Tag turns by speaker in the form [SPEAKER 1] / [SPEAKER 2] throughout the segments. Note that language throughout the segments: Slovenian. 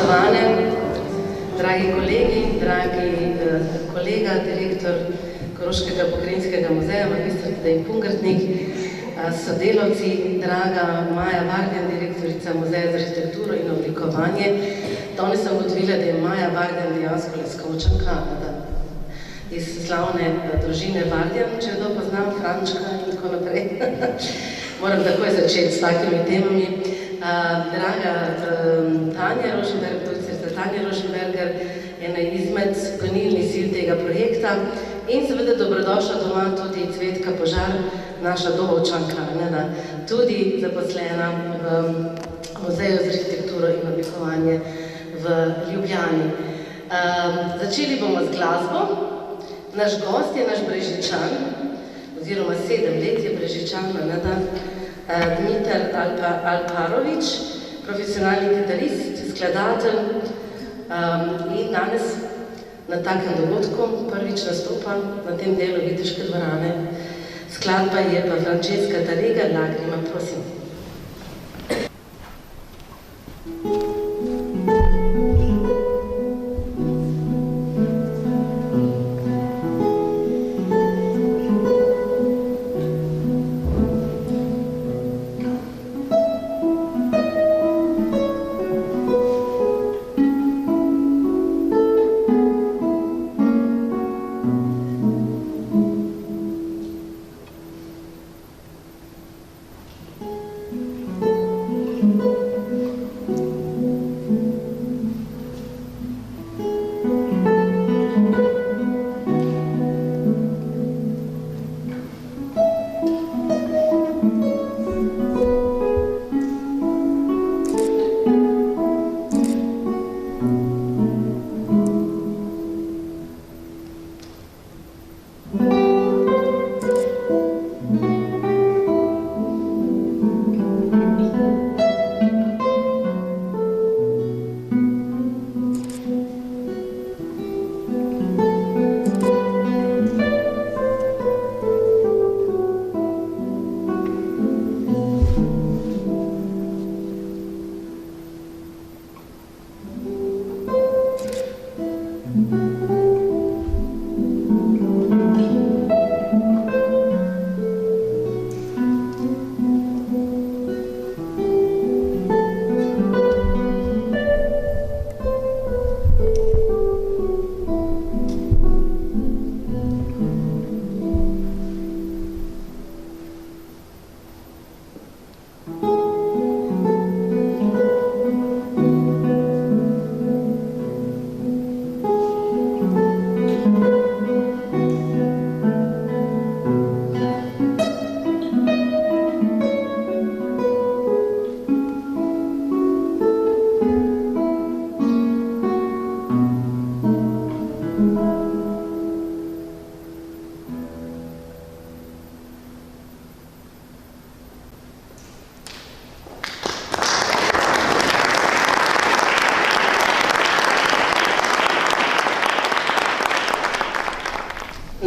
[SPEAKER 1] Spoštovane, dragi kolegi, dragi kolega, direktor Koroškega pokrajinskega muzeja, magistr Tadej Pungartnik, sodelavci, draga Maja Vardjan, direktorica Muzeja za arhitekturo in oblikovanje. Danes sem ugotovila, da je Maja Vardjan dejansko Leskovčanka, iz slavne družine Vardjan, če kdo poznam, Frančka in tako naprej. Moram takoj začeti s takimi temami. Draga Tanja Roženberg, doktorica Tanja Roženberger, ena izmed gonilnih sil tega projekta in seveda dobrodošla doma tudi Cvetka Požar, naša Dobovčanka, tudi zaposlena v Muzeju za arhitekturo in oblikovanje v Ljubljani. Začeli bomo z glasbo. Naš gost je naš Brežičan, oziroma 7 let je Brežičan, Dmitar Alparovič, profesionalni kitarist, skladatelj in danes na takem dogodku prvič nastopa na tem delu Viteške dvorane. Skladba je pa Francesca Tarrega, Lagrima, prosim.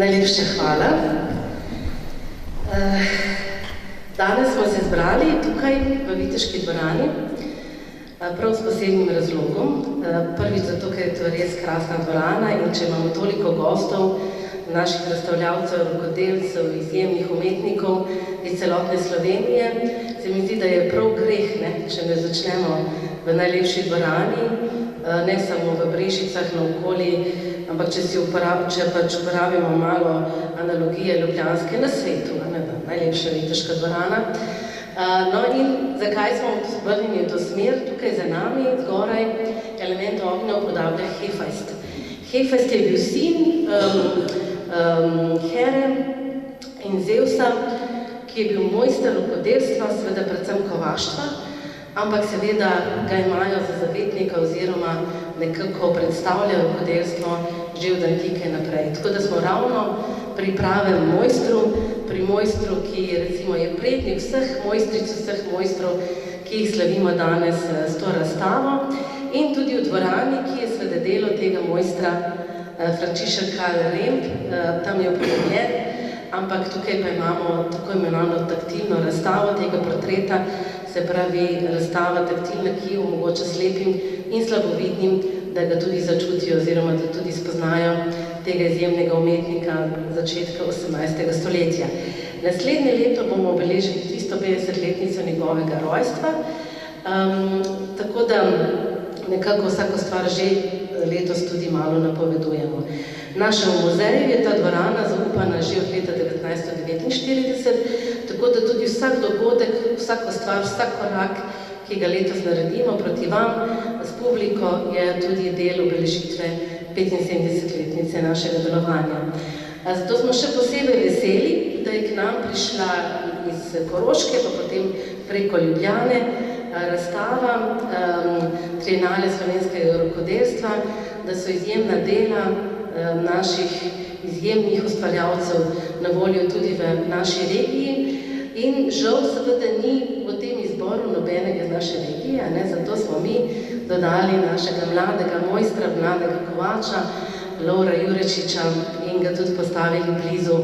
[SPEAKER 1] Najlepša hvala. Danes smo se zbrali tukaj v Viteški dvorani, prav s posebnim razlogom. Prvič zato, ker je to res krasna dvorana in če imamo toliko gostov, naših razstavljavcev, rokodelcev, izjemnih umetnikov iz celotne Slovenije, se mi zdi, da je prav greh, če ne začnemo v najlepši dvorani, ne samo v Brežicah naokoli, ampak če pač uporabimo malo analogije ljubljanske na svetu, najlepša Viteška dvorana. No in zakaj smo vrnili v to smer? Tukaj za nami, zgoraj, element ognja upodablja Hefajst. Hefajst je bil sin Here in Zevsa, ki je bil mojster rokodelstva, seveda predvsem kovaštva, ampak seveda ga imajo za zavetnika oziroma nekako predstavlja rokodelstvo že od antike naprej. Tako da smo ravno pri pravem mojstru, pri mojstru, ki recimo je prednik vseh mojstric, vseh mojstrov, ki jih slavimo danes s to razstavo in tudi v dvorani, ki je seveda delo tega mojstra Frančišek Karl Remb, tam je upodobljen, ampak tukaj pa imamo tako imenovano taktilno razstavo tega portreta se pravi razstava taktilna, ki omogoča slepim in slabovidnim, da ga tudi začutijo oziroma da tudi spoznajo tega izjemnega umetnika začetka 18. stoletja. Naslednje leto bomo obeležili 350-letnico njegovega rojstva, tako da nekako vsako stvar že letos tudi malo napovedujemo. Našemu muzeju je ta dvorana zaupana že od leta 1949, tako da tudi vsak dogodek, vsako stvar, vsak korak, ki ga letos naredimo proti vam, s publiko, je tudi del obeležitve 75-letnice našega delovanja. Zato smo še posebej veseli, da je k nam prišla iz Koroške, pa potem preko Ljubljane, razstava Trienale slovenskega rokodelstva, da so izjemna dela naših izjemnih ustvarjalcev na voljo tudi v naši regiji. In žal seveda ni v tem izboru nobenega iz naše regije, zato smo mi dodali našega mladega mojstra, mladega kovača, Lovra Jurečiča, in ga tudi postavili blizu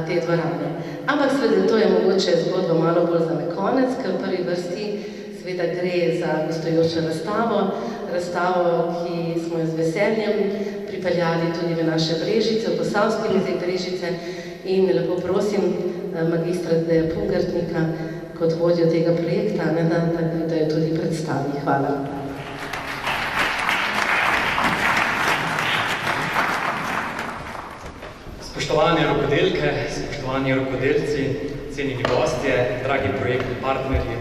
[SPEAKER 1] te dvorane. Ampak seveda to je mogoče zgodba malo bolj za konec, ker v prvi vrsti seveda gre za gostujočo razstavo, ki smo jo z veseljem pripeljali tudi v naše Brežice, v Posavski muzej Brežice, in lepo prosim magistra Tadeja Pungartnika kot vodjo tega projekta, da jo tudi predstavi. Hvala.
[SPEAKER 2] Spoštovane rokodelke, spoštovani rokodelci, cenjeni gostje, dragi projektni partnerji,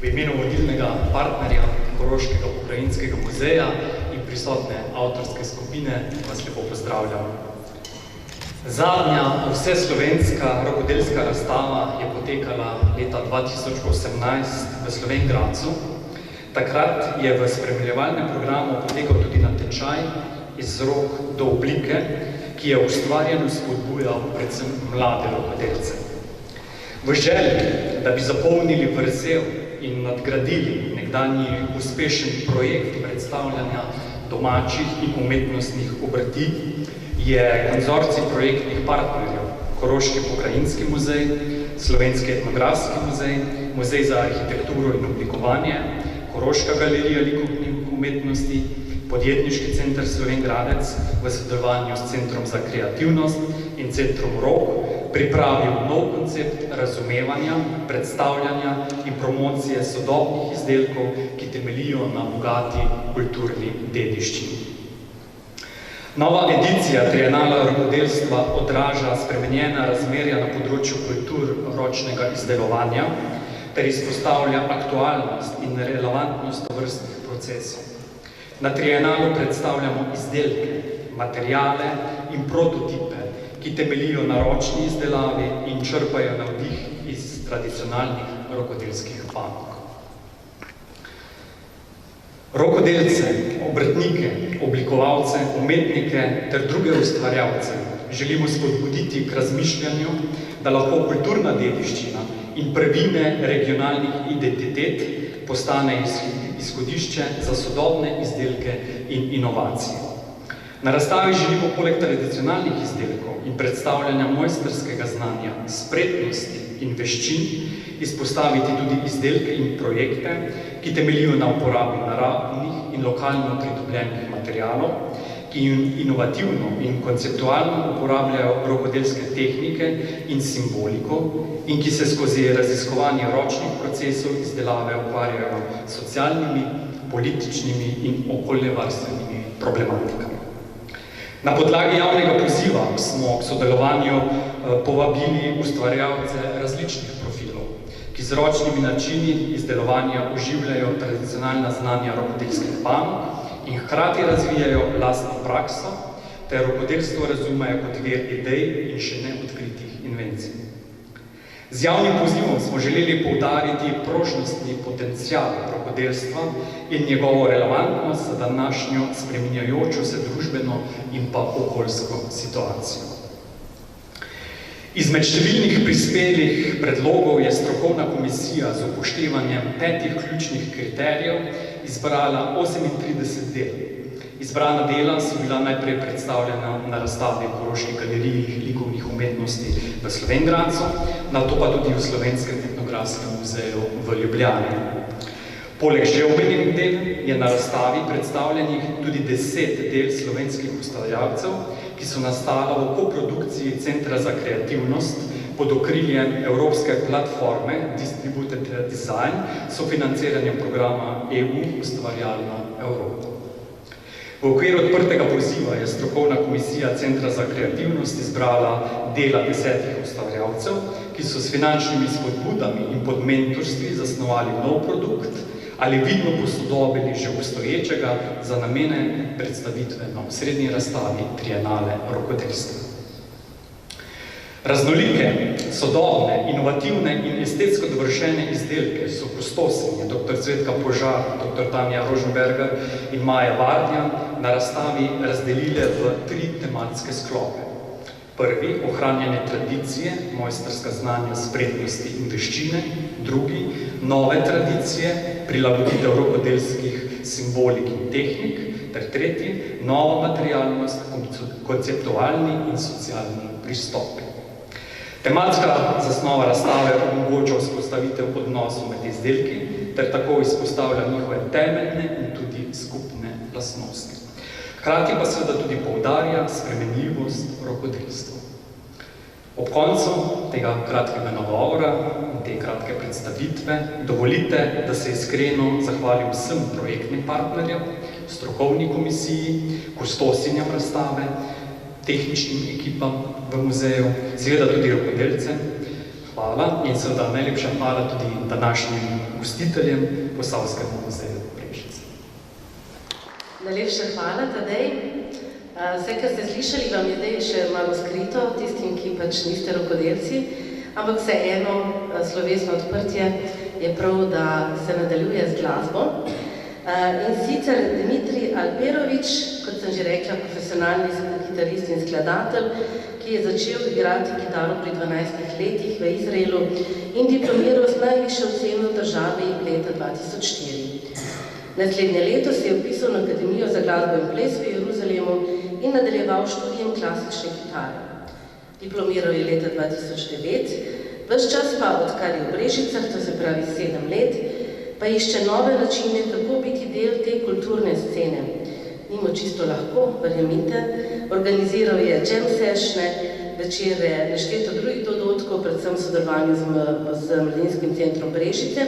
[SPEAKER 2] v imenu vodilnega partnerja Koroškega pokrajinskega muzeja in prisotne avtorske skupine vas lepo pozdravljam. Zadnja vseslovenska rokodelska razstava je potekala leta 2018 v Slovenj Gradcu. Takrat je v spremljevalnem programu potekal tudi natečaj iz rok do oblike, ki je ustvarjeno spodbujal predvsem mlade rokodelce. V želji, da bi zapolnili vrzel in nadgradili nekdanji uspešen projekt predstavljanja domačih in umetnostnih obrti, je konzorcij projektnih partnerjev Koroški pokrajinski muzej, Slovenski etnografski muzej, Muzej za arhitekturo in oblikovanje, Koroška galerija likovnih umetnosti, Podjetniški center Slovenj Gradec v sodelovanju s Centrom za kreativnost in Centrom ROK pripravil nov koncept razumevanja, predstavljanja in promocije sodobnih izdelkov, ki temeljijo na bogati kulturni dediščini. Nova edicija Trienala rokodelstva odraža spremenjena razmerja na področju kultur ročnega izdelovanja ter izpostavlja aktualnost in relevantnost tovrstnih procesov. Na Trienalu predstavljamo izdelke, materijale in prototipe, ki temeljijo na ročni izdelavi in črpajo navdih iz tradicionalnih rokodelskih panog. Rokodelce, obrtnike, oblikovalce, umetnike ter druge ustvarjalce želimo spodbuditi k razmišljanju, da lahko kulturna dediščina in prvine regionalnih identitet postane izhodišče za sodobne izdelke in inovacije. Na razstavi želimo poleg tradicionalnih izdelkov in predstavljanja mojstrskega znanja, spretnosti in veščin izpostaviti tudi izdelke in projekte, ki temeljijo na uporabi naravnih in lokalno pridobljenih materialov, ki inovativno in konceptualno uporabljajo rokodelske tehnike in simboliko in ki se skozi raziskovanje ročnih procesov izdelave ukvarjajo s socialnimi, političnimi in okoljevarstvenimi problematikami. Na podlagi javnega poziva smo k sodelovanju povabili ustvarjalce različnih profilov, ki z ročnimi načini izdelovanja oživljajo tradicionalna znanja rokodelskih panog in hkrati razvijajo lastno prakso, ter rokodelstvo razumejo kot vir idej in še neodkritih invencij. Z javnim pozivom smo želeli poudariti prožnostni potencial rokodelstva in njegovo relevantnost za današnjo spreminjajočo se družbeno in pa okoljsko situacijo. Izmed številnih prispelih predlogov je strokovna komisija z upoštevanjem 5 ključnih kriterijev izbrala 38 del Izbrana dela so bila najprej predstavljena na razstavi v Koroški galeriji likovnih umetnosti v Slovenj Gradcu, nato pa tudi v Slovenskem etnografskem muzeju v Ljubljani. Poleg že omenjenih del je na razstavi predstavljenih tudi 10 del slovenskih ustvarjalcev, ki so nastala v koprodukciji Centra za kreativnost pod okriljem Evropske platforme Distributed Design s sofinanciranjem programa EU Ustvarjalna Evropa. V okviru odprtega poziva je strokovna komisija Centra za kreativnost izbrala dela 10 ustvarjalcev, ki so s finančnimi spodbudami in pod mentorstvi zasnovali nov produkt ali vidno posodobili že obstoječega za namene predstavitve na osrednji razstavi Trienale rokodelstva. Raznolike, sodobne, inovativne in estetsko dovršene izdelke so kustosinje dr. Cvetka Požar, dr. Tanja Roženberger in Maja Vardjan na razstavi razdelile v 3 tematske sklope. Prvi, ohranjanje tradicije, mojstrska znanja, spretnosti in veščine. Drugi, nove tradicije, prilagoditev rokodelskih simbolik in tehnik. Ter tretji, nova materialnost, konceptualni in socialni pristopi. Tematska zasnova razstave omogoča vzpostavitev odnosov med izdelki ter tako izpostavlja njihove temeljne in tudi skupne lastnosti. Hkrati pa seveda tudi poudarja spremenljivost rokodelstva. Ob koncu tega kratkega nagovora in te kratke predstavitve dovolite, da se iskreno zahvalim vsem projektnim partnerjem, strokovni komisiji, kustosinjam razstave, tehničnim ekipam v muzeju, seveda tudi rokodelcem. Hvala in seveda najlepša hvala tudi današnjim gostiteljem Posavskemu muzeju Brežice.
[SPEAKER 1] Najlepša hvala, Tadej. Vse, kar ste slišali, vam je zdaj še malo skrito, tistim, ki pač niste rokodelci, ampak vseeno slovesno odprtje je prav, da se nadaljuje z glasbo. In sicer Dimitrij Alperovič, kot sem že rekla, profesionalni kitarist in skladatelj, ki je začel igrati kitaro pri 12 letih v Izraelu in diplomiral z najvišjo oceno v državi leta 2004. Naslednje leto se je vpisal na Akademijo za glasbo in ples v Jeruzalemu in nadaljeval študijem klasične kitare. Diplomiral je leta 2009, ves čas pa, odkar je v Brežicah, to se pravi 7 let, pa išče nove načine, kako biti del te kulturne scene. Ni mu čisto lahko, verjemite, organiziral je jam sessione, večere, nešteto drugih dogodkov, predvsem v sodelovanju z Mladinskim centrom Brežice.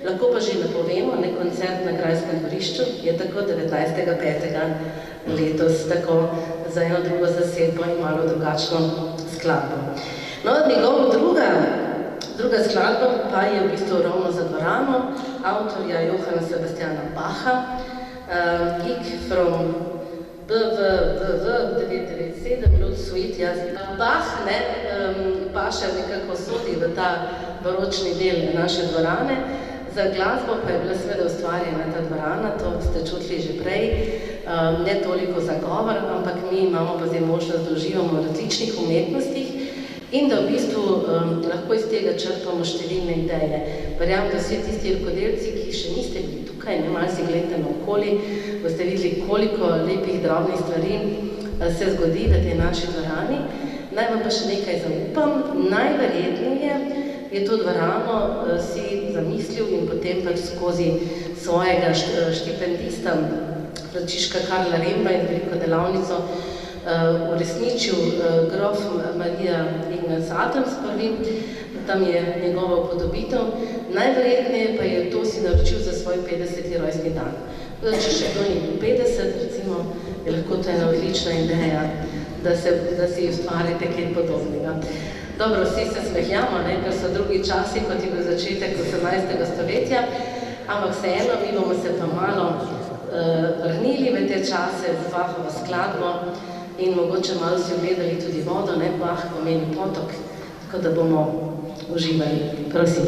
[SPEAKER 1] Lahko pa že napovemo, koncert na Grajskem dvorišču je tako 19.5. letos, tako za eno drugo zasedbo in malo drugačno skladbo. No, njegova druga skladba pa je v bistvu ravno za dvorano, avtorja Johana Sebastiana Bacha, Gig from BWW 997, Lud Suite, jaz. Bach, Baša nekako sodi v ta baročni del naše dvorane, za glasbo pa je bila seveda ustvarjena ta dvorana, to ste čutili že prej, ne toliko za govor, ampak mi imamo pa zdaj možnost, da uživamo v različnih umetnostih in da v bistvu lahko iz tega črpamo številne ideje. Verjamem, da vsi tisti rokodelci, ki še niste bili tukaj, malo si gledate naokoli, boste videli, koliko lepih, drobnih stvari se zgodi v tej naši dvorani. Naj vam pa še nekaj zaupam, najverjetneje je to dvorano si zamislil in potem pač skozi svojega štipendista Frančiška Karla Remba in veliko delavnico uresničil grof Marija Ignaz Adams prvim, tam je njegova upodobitev. Najverjetneje pa je to si naročil za svoj 50. rojstni dan. Če še kdo ni bil 50, recimo, je lahko to ena odlična ideja, da si ustvarite kaj podobnega. Dobro, vsi se smehljamo, ker so drugi časi, kot je bil začetek 18. stoletja, ampak vseeno, mi bomo se pa malo vrnili v te čase z Bachovo skladbo in mogoče malo si ogledali tudi vodo, Bach pomeni potok, tako da bomo uživali. Prosim.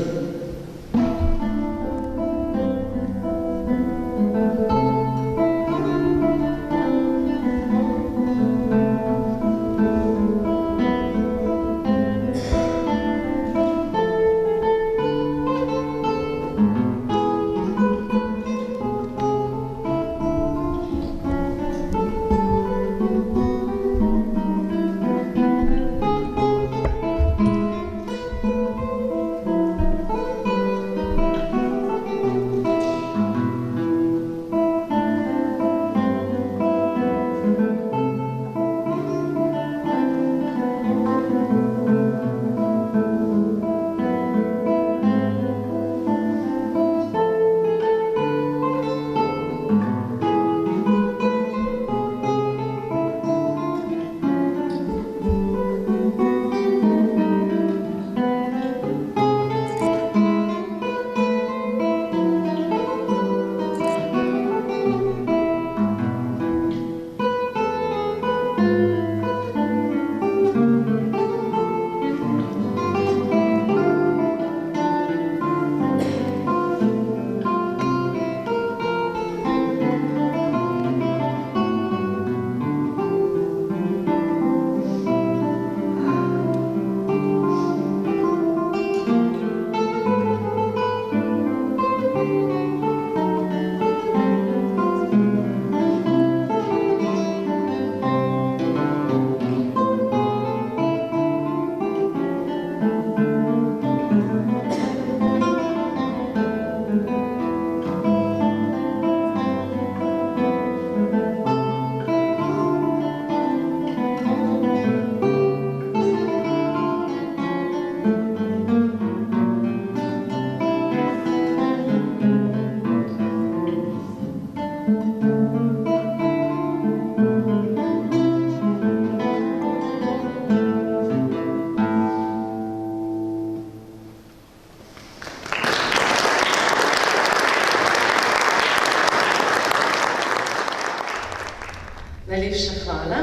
[SPEAKER 1] Najlepša hvala.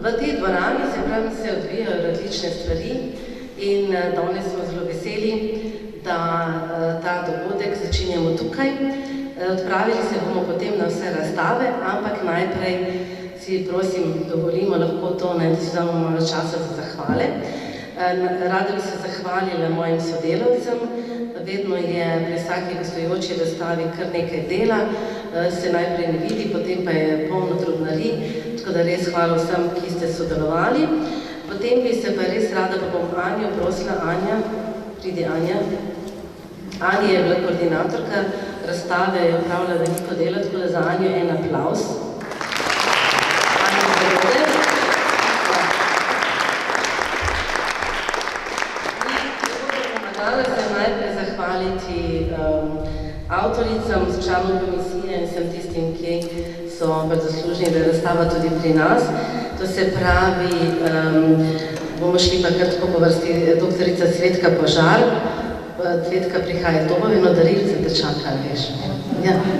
[SPEAKER 1] V tej dvorani se odvijajo različne stvari in danes smo zelo veseli, da ta dogodek začinjamo tukaj. Odpravili se bomo potem na vse razstave, ampak najprej si prosim dovolimo lahko to, da si damo malo časa za zahvale. Rada bi se zahvalila mojim sodelavcem. Vedno je pri vsaki gostujoči razstavi kar nekaj dela, se najprej ne vidi, potem pa je polno trudnari, tako da res hvala vsem, ki ste sodelovali. Potem bi se pa res rada, pa bom Anjo prosila, Anja, pridi Anja. Anja je bila koordinatorka razstave, je upravila veliko dela, tako da za Anjo en aplavz. Anja Zagode. Hvala se najprej zahvaliti avtoricam, članom komisije in vsem tistim, ki so zaslužni, da je razstava tudi pri nas. To se pravi, bomo šli pa kar tako po vrsti, doktorica Cvetka Požar. Cvetka prihaja, to bo eno darilce, te čaka, veš.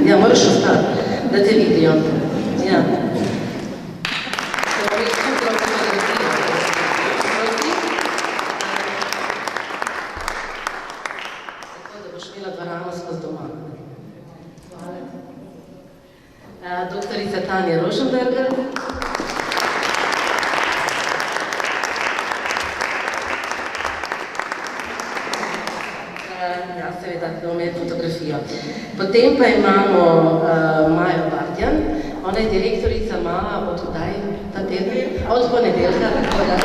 [SPEAKER 1] Ja, moraš ostati, da te vidijo. Ja. Doktorica Tanja Roženberger. Ja, seveda, ki omeje fotografijo. Potem pa imamo Majo Bardjan. Ona je direktorica MAA od kdaj ta teden? Od ponedeljka, tako da.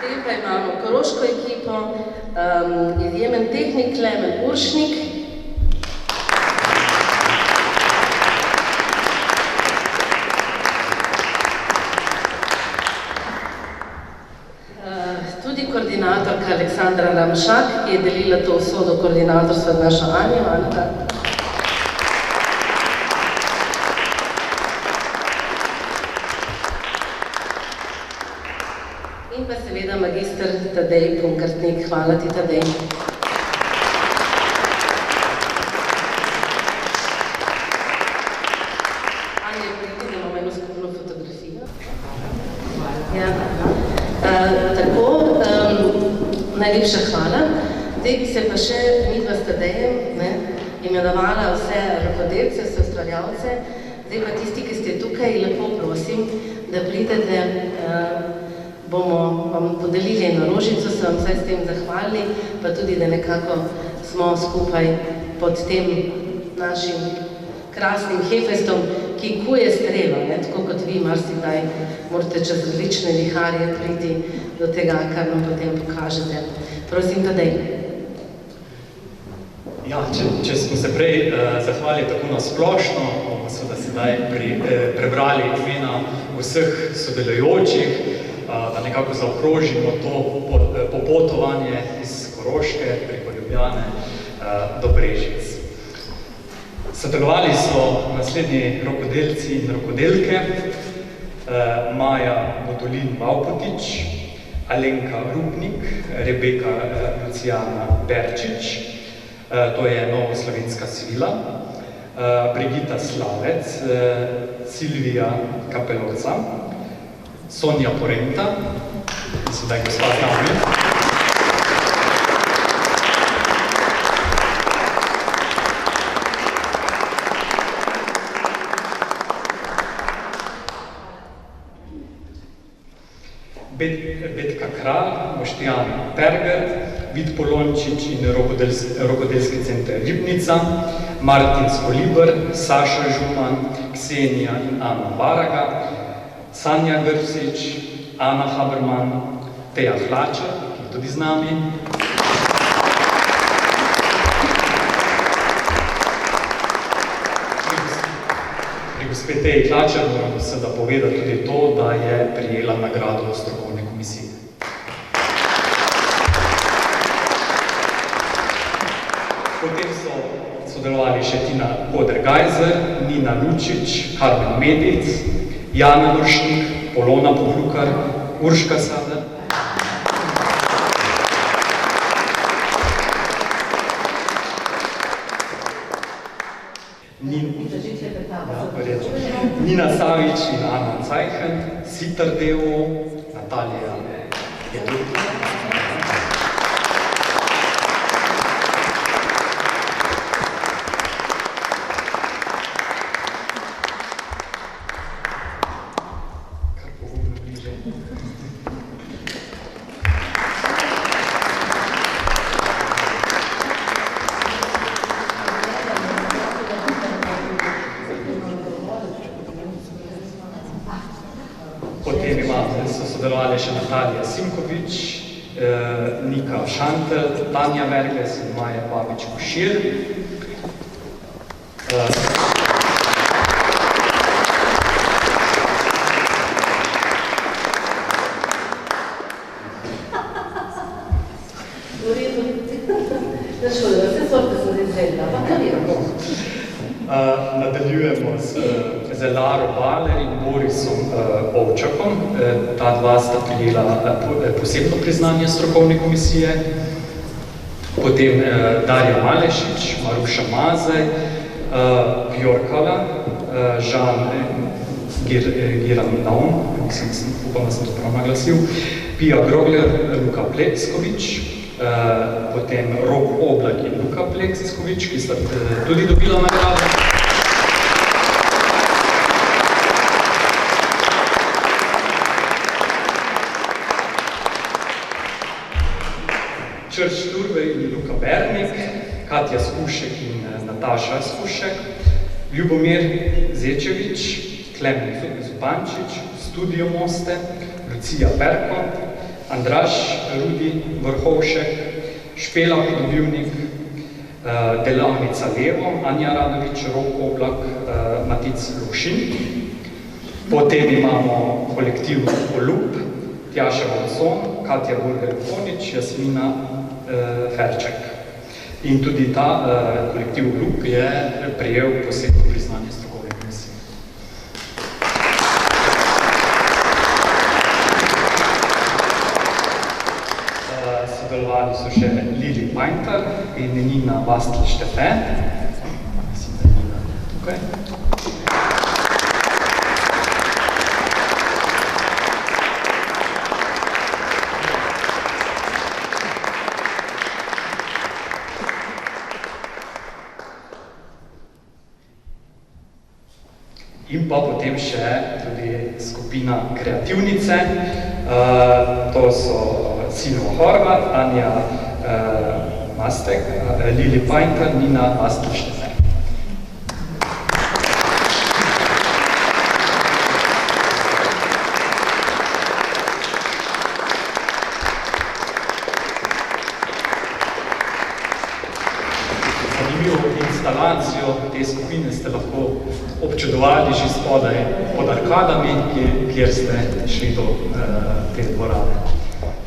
[SPEAKER 1] Potem pa imamo koroško ekipo, izjemen tehnik Klemen Uršnik. Tudi koordinatorka Aleksandra Ramšak, ki je delila to usodo koordinatorstva z našo Anjo. Anka. In pa seveda magister Tadej Punkartnik. Hvala ti, Tadej. Anja, pridi, da imamo eno skupno fotografijo. Ja. Tako, najlepša hvala. Zdaj bi se pa še midva s Tadejem imenovala vse rokodelce, vse ustvarjalce. Zdaj pa tisti, ki ste tukaj, lepo prosim, da pridete, bomo vam podelili eno rožico, se vam vsaj s tem zahvalili, pa tudi, da nekako smo skupaj pod tem našim krasnim Hefestom, ki kuje strelo, tako kot vi marsikdaj morate čez različne viharje priti do tega, kar nam potem pokažete. Prosim, Tadej.
[SPEAKER 2] Ja, če smo se prej zahvalili tako na splošno, bomo seveda sedaj prebrali imena vseh sodelujočih, da nekako zaokrožimo to popotovanje iz Koroške preko Ljubljane do Brežic. Sodelovali so naslednji rokodelci in rokodelke, Maja Bodolin-Vavpotič, Alenka Rupnik, Rebeka Lucijana Berčič, to je Novoslovenska svila, Brigita Slavec, Silvija Kapelovca, Sonja Porenta, sedaj gospa z nami, Betka Kralj, Boštjan Perger, Vid Polončič in Rokodelski center Ribnica, Martin Skoliber, Saša Župan, Ksenija in Ana Baraga, Sanja Grsič, Ana Haberman, Teja Hlača, ki je tudi z nami. Pri gospe Teji Hlača moram seveda povedati tudi to, da je prijela nagrado strokovne komisije. Potem so sodelovali še Tina Koder-Gajzer, Nina Lučič, Karmen Medic, Jana Vršnik, Polona Pohlukar, Urška Sadar. Ana Cajhen, Sitar Devo, Natalija Jedut. Potem so sodelovali še Natalija Simkovič, Nika Šantel, Tanja Merkles in Maja Babič-Košir. Nadaljujemo z Laro Baler in Borisom Ovčakom. Ta dva sta prijela posebno priznanje strokovne komisije. Potem Darja Malešič, Maruša Mazej, Bjorkala, Žan Girandaun, upam, da sem to prav naglasil, Pija Grogler, Luka Pleskovič, potem Rok Oblak in Luka Pleskovič, ki sta tudi dobila nagrado. Črč Turbe in Luka Bernik, Katja Skušek in Nataša Skušek, Ljubomir Zečevič, Klemen Zupančič, Studio Moste, Lucija Perko, Andraž Rudi Vrhovšek, Špela Podobivnik, Delavnica Levo, Anja Radovič, Rok Oblak, Matic Lušin. Potem imamo kolektiv Olub, Tjaša Vonson, Katja Burger-Konič, Jasmina Ferček. In tudi ta kolektiv Olub je prejel posebno priznanje strokovne komisije. Sodelovali so še Lili Painter in Nina Bastl-Štefe. Mislim, da je Nina tukaj. In pa potem še tudi skupina Kreativnice. To so Sino Horvat, Anja Mastek, Lili Painter, Nina Bastl-Štefe. Instalacijo te skupine ste lahko občudovali že spodaj pod arkadami, kjer ste šli do te dvorane.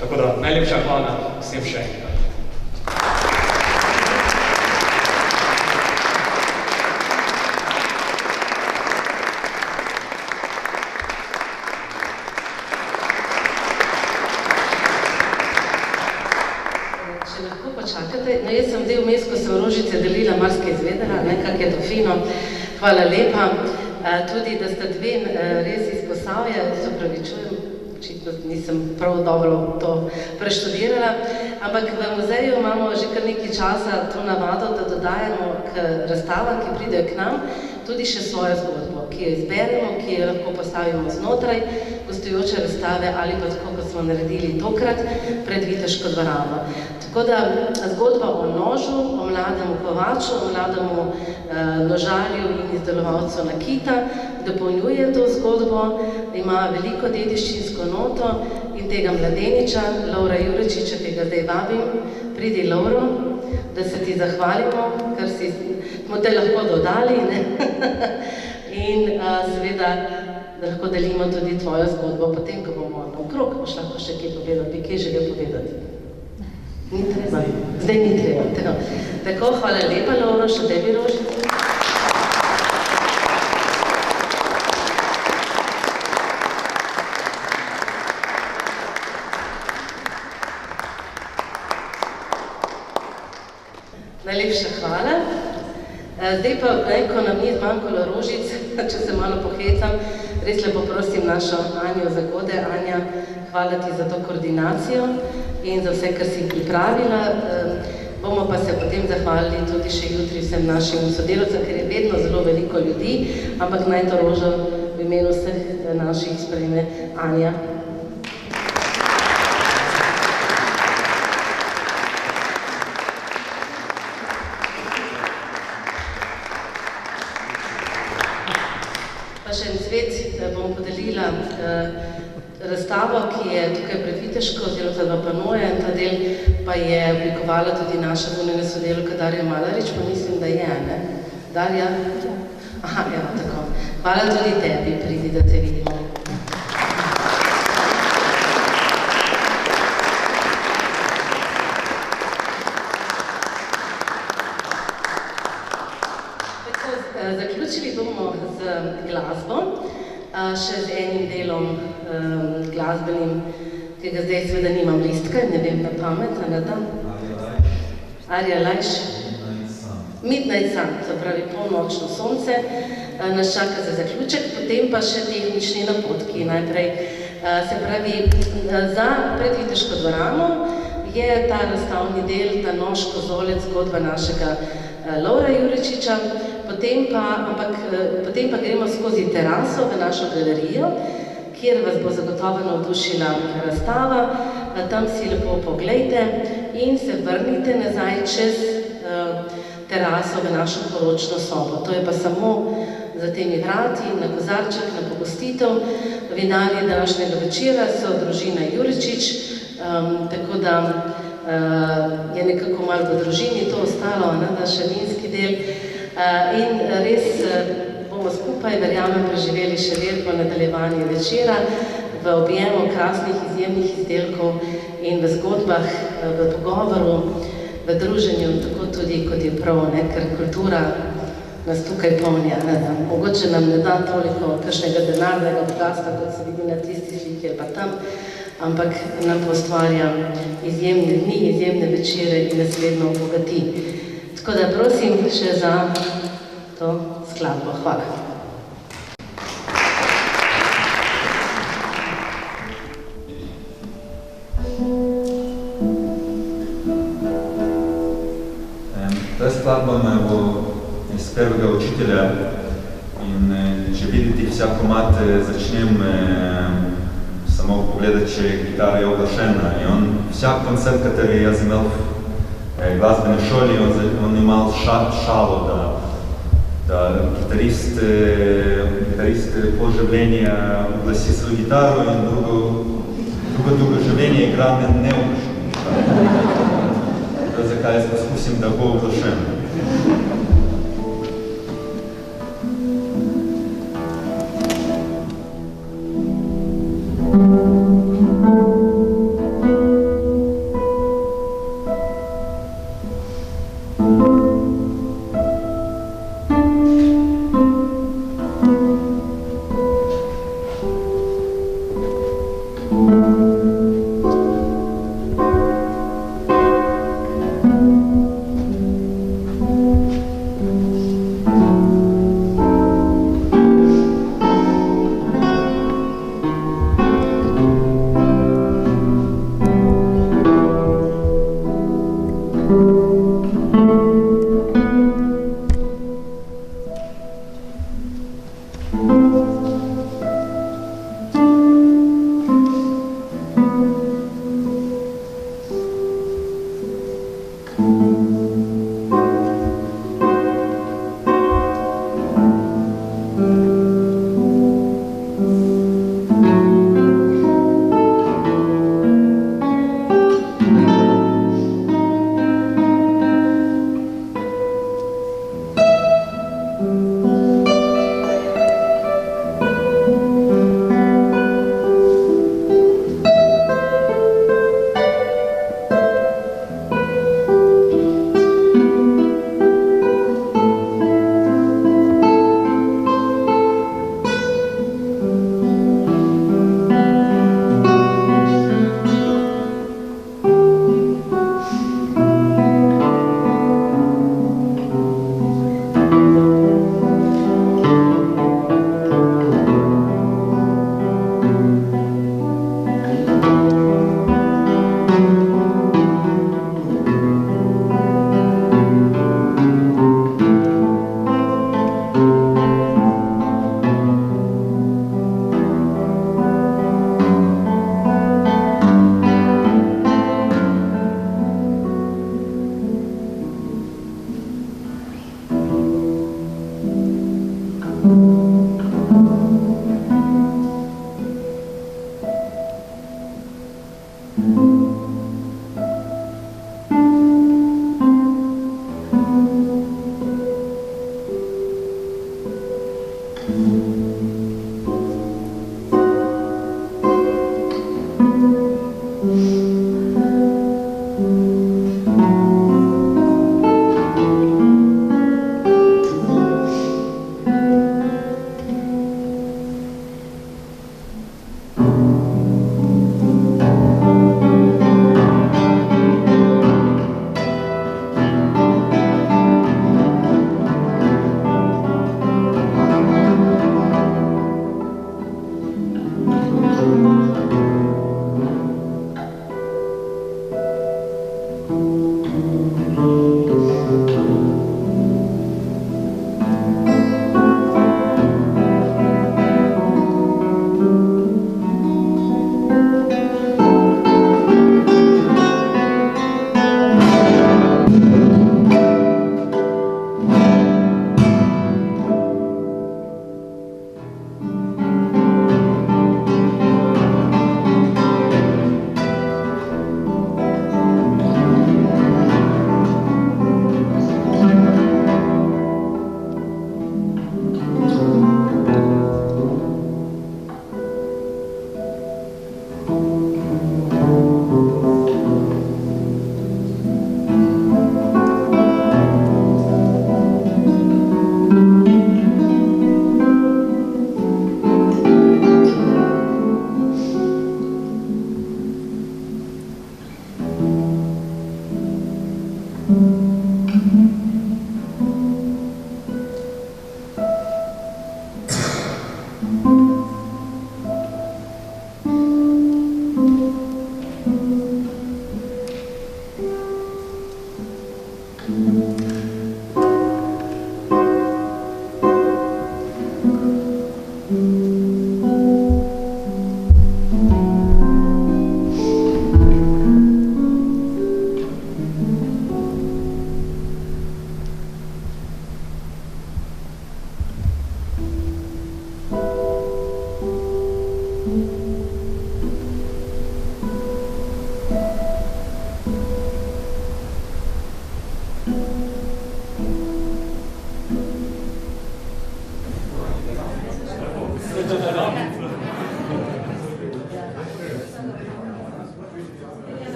[SPEAKER 2] Tako da najlepša hvala vsem še enkrat.
[SPEAKER 1] Jaz sem del vmes, ko sem Rožice delila, marsikaj izvedela, nekak je to fino. Hvala lepa. Tudi, da sta dve res iz Posavja, se opravičujem, očitno nisem prav dobro to preštudirala, ampak v muzeju imamo že kar nekaj časa to navado, da dodajamo k razstavam, ki pridejo k nam, tudi še svojo zgodbo, ki jo izberemo, ki jo lahko postavimo znotraj gostujoče razstave ali pa tako, kot smo naredili tokrat pred Viteško dvorano. Tako da zgodba o nožu, o mlademu kovaču, o mlademu nožarju in izdelovalcu nakita dopolnjuje to zgodbo, ima veliko dediščinsko noto in tega mladeniča, Lovra Jurečiča, ki ga zdaj vabim, pridi Lovro, da se ti zahvalimo, ker smo te lahko dodali, ne? In seveda, da lahko delimo tudi tvojo zgodbo, potem, ko bomo naokrog, boš lahko še kaj povedati, bi kaj želel povedati. Ni treba. Zdaj ni treba. Tako, hvala lepa, Lovro, še tebi, Rožica. Najlepša hvala. Zdaj pa, ko nam ni zmanjkalo rožic, če se malo pohecam, res lepo prosim našo Anjo Zagode. Anja, hvala ti za to koordinacijo in za vse, kar si pripravila. Bomo pa se potem zahvalili tudi še jutri vsem našim sodelavcem, ker je vedno zelo veliko ljudi, ampak naj to rožo v imenu vseh naših sprejme Anja. Pa še en cvet bom podelila razstavo, ki je tukaj pred Viteško, oziroma za dva panoja, in ta del pa je oblikovala tudi naša zunanja sodelavka Darja Malarič, pa mislim, da je, ne? Darja? Aha, evo, tako. Hvala tudi tebi, pridi, da te vidimo. Zaključili bomo z glasbo, še z enim delom glasbenim, ki ga zdaj seveda nimam listka, ne vem na pamet, ne da? Arja Lajš. Midnight Sun, se pravi polnočno sonce, nas čaka za zaključek, potem pa še tehnični napotki najprej. Se pravi, za predviteško dvorano je ta razstavni del, ta nož kozolec, zgodba našega Lovra Juričiča, potem pa gremo skozi teraso v našo galerijo, kjer vas bo zagotovo navdušila razstava, tam si lepo poglejte in se vrnite nazaj čez teraso v našo poročno sobo. To je pa samo za temi vrati, na kozarček, na pogostitev. Vinarji današnjega večera so družina Juričič, tako da je nekako malo v družini to ostalo, da še vinski del. In res bomo skupaj, verjamem, preživeli še veliko nadaljevanje večera v objemu krasnih izjemnih izdelkov in v zgodbah, v pogovoru, v druženju, tako tudi, kot je prav, ker kultura nas tukaj polnja. Mogoče nam ne da toliko kakšnega denarnega bogatstva, kot se vidi na tisti sliki ali pa tam, ampak nam pa ustvarja izjemne dni, izjemne večere in nas vedno obogati. Tako da prosim še za to skladbo. Hvala.
[SPEAKER 3] Ta skladba me bo iz prvega učitelja in če vidite vsak komad začnem samo pogledati, če je gitara je oglašena. In on, vsak koncert, kateri jaz imel v glasbeni šoli, on imal šalo, da gitarist pol življenja oglasi svojo gitaro in drugo življenje igra neoglašeno gitaro. Zakaj jaz poskusim, da bo oglašeno.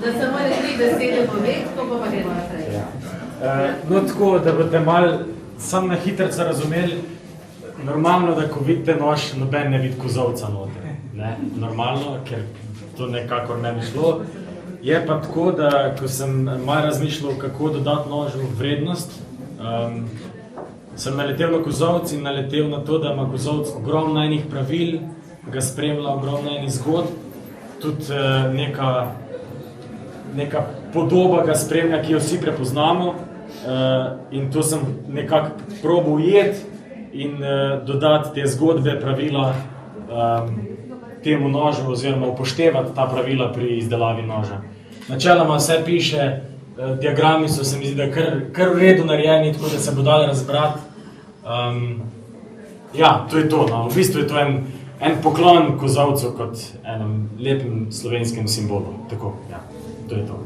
[SPEAKER 1] Da se more 3 besede povedati, pa gremo naprej.
[SPEAKER 4] No, tako, da boste malo sam na hitrca razumeli, normalno, da ko vidite nož, noben ne vidi kozovca noter. Ne? Normalno, ker to nekako ne bi šlo. Je pa tako, da ko sem malo razmišljal, kako dodati nožu vrednost, sem naletel na kozovc in naletel na to, da ima kozovc ogromno enih pravil, ga spremlja ogromno enih zgodb, tudi neka podoba ga spremlja, ki jo vsi prepoznamo, in to sem nekako probal ujeti in dodati te zgodbe, pravila temu nožu oziroma upoštevati ta pravila pri izdelavi noža. Načeloma vse piše, diagrami so se mi zdi, da kar v redu narejeni, tako da se bo dalo razbrati. Ja, to je to, no. V bistvu je to en poklon kozovcu kot enem lepem slovenskem simbolu. Tako, ja, to je to.